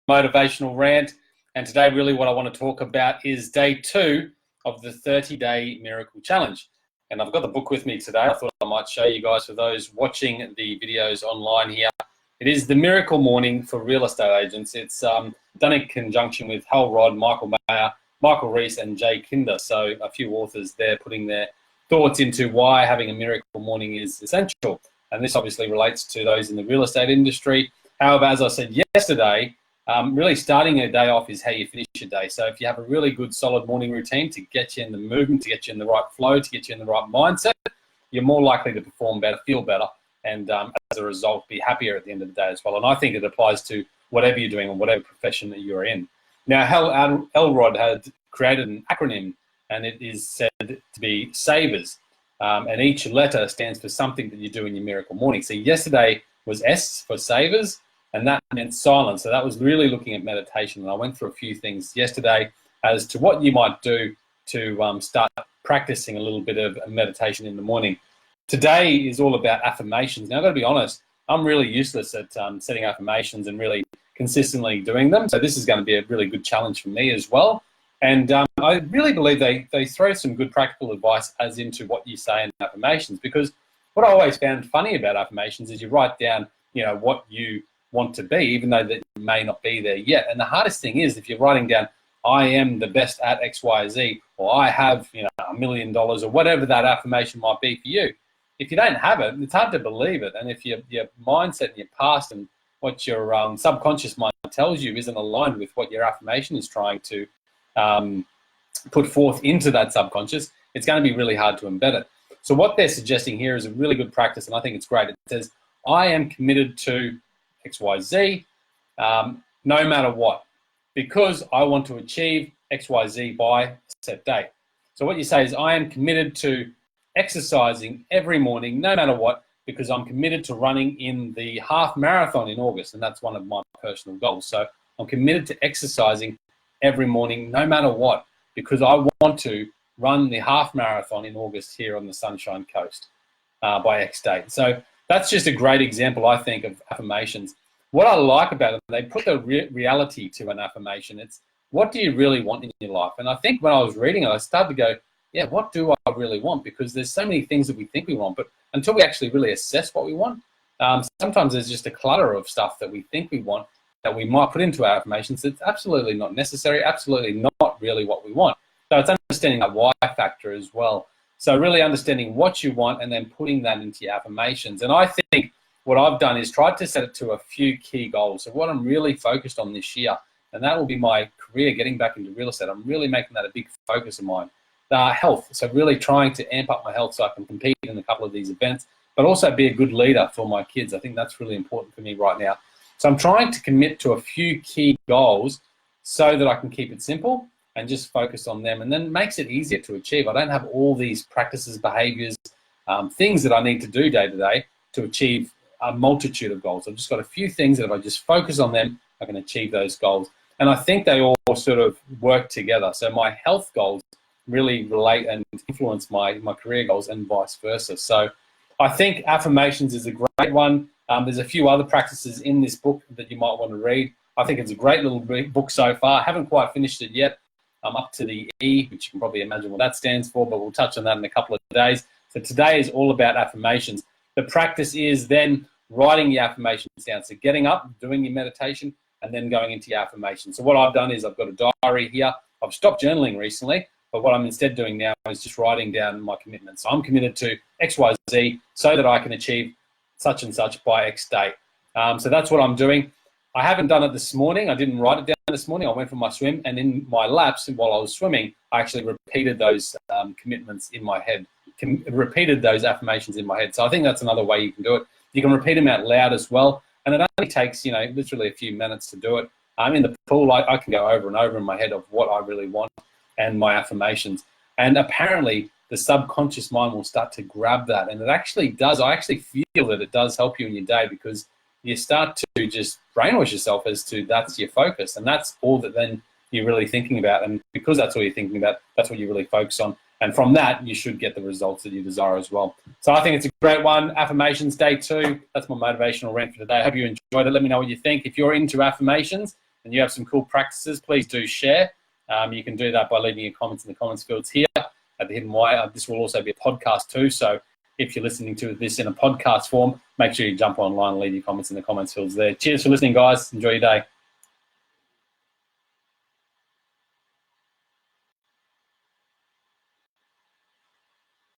Motivational Rant. And today, really, what I want to talk about is day 2 of the 30-day miracle challenge. And I've got the book with me today. I thought I might show you guys, for those watching the videos online here. It is The Miracle Morning for Real Estate Agents. It's done in conjunction with Hal Rod, Michael Mayer, Michael Reese, and Jay Kinder. So a few authors there putting their thoughts into why having a miracle morning is essential. And this obviously relates to those in the real estate industry. However, as I said yesterday, really starting a day off is how you finish your day. So if you have a really good, solid morning routine to get you in the movement, to get you in the right flow, to get you in the right mindset, you're more likely to perform better, feel better, and as a result, be happier at the end of the day as well. And I think it applies to whatever you're doing or whatever profession that you're in. Now, Hal Elrod had created an acronym, and it is said to be SAVERS. And each letter stands for something that you do in your miracle morning. So yesterday was S for SAVERS, and that meant silence. So that was really looking at meditation. And I went through a few things yesterday as to what you might do to start practicing a little bit of meditation in the morning. Today is all about affirmations. Now, I've got to be honest, I'm really useless at setting affirmations and really consistently doing them. So this is going to be a really good challenge for me as well. And I really believe they throw some good practical advice as into what you say in affirmations, because what I always found funny about affirmations is you write down, what you want to be, even though that you may not be there yet. And the hardest thing is if you're writing down, I am the best at X, Y, Z, or I have, $1 million, or whatever that affirmation might be for you. If you don't have it, it's hard to believe it. And if your mindset and your past and what your subconscious mind tells you isn't aligned with what your affirmation is trying to put forth into that subconscious, it's going to be really hard to embed it. So what they're suggesting here is a really good practice, and I think it's great. It says, I am committed to XYZ no matter what, because I want to achieve XYZ by a set date. So what you say is, I am committed to exercising every morning no matter what, because I'm committed to running in the half marathon in August, and that's one of my personal goals. So I'm committed to exercising every morning no matter what, because I want to run the half marathon in August here on the Sunshine Coast by X date. So that's just a great example, I think, of affirmations. What I like about it, they put the reality to an affirmation. It's, what do you really want in your life? And I think when I was reading it, I started to go, yeah, what do I really want? Because there's so many things that we think we want, but until we actually really assess what we want, sometimes there's just a clutter of stuff that we think we want that we might put into our affirmations that's absolutely not necessary, absolutely not really what we want. So it's understanding that why factor as well. So really understanding what you want and then putting that into your affirmations. And I think what I've done is tried to set it to a few key goals. So what I'm really focused on this year, and that will be my career, getting back into real estate. I'm really making that a big focus of mine. Health, so really trying to amp up my health so I can compete in a couple of these events, but also be a good leader for my kids. I think that's really important for me right now. So I'm trying to commit to a few key goals so that I can keep it simple and just focus on them, and then it makes it easier to achieve. I don't have all these practices, behaviors, things that I need to do day to day to achieve a multitude of goals. I've just got a few things that if I just focus on them, I can achieve those goals. And I think they all sort of work together. So my health goals really relate and influence my career goals and vice versa. So I think affirmations is a great one. There's a few other practices in this book that you might want to read. I think it's a great little book so far. I haven't quite finished it yet. I'm up to the E, which you can probably imagine what that stands for, but we'll touch on that in a couple of days. So today is all about affirmations. The practice is then writing your affirmations down. So getting up, doing your meditation, and then going into your affirmations. So what I've done is I've got a diary here. I've stopped journaling recently, but what I'm instead doing now is just writing down my commitments. So I'm committed to X, Y, Z so that I can achieve such and such by X date. So that's what I'm doing. I haven't done it this morning. I didn't write it down this morning. I went for my swim, and in my laps while I was swimming, I actually repeated those commitments in my head, repeated those affirmations in my head. So I think that's another way you can do it. You can repeat them out loud as well, and it only takes, literally a few minutes to do it. I'm in the pool. I can go over and over in my head of what I really want and my affirmations. And apparently the subconscious mind will start to grab that. And it actually does. I actually feel that it does help you in your day, because you start to just brainwash yourself as to that's your focus. And that's all that then you're really thinking about. And because that's all you're thinking about, that's what you really focus on. And from that, you should get the results that you desire as well. So I think it's a great one. Affirmations, day 2. That's my motivational rant for today. I hope you enjoyed it. Let me know what you think. If you're into affirmations, and you have some cool practices, please do share. You can do that by leaving your comments in the comments fields here at the Hidden Why. This will also be a podcast too, so if you're listening to this in a podcast form, make sure you jump online and leave your comments in the comments fields there. Cheers for listening, guys. Enjoy your day.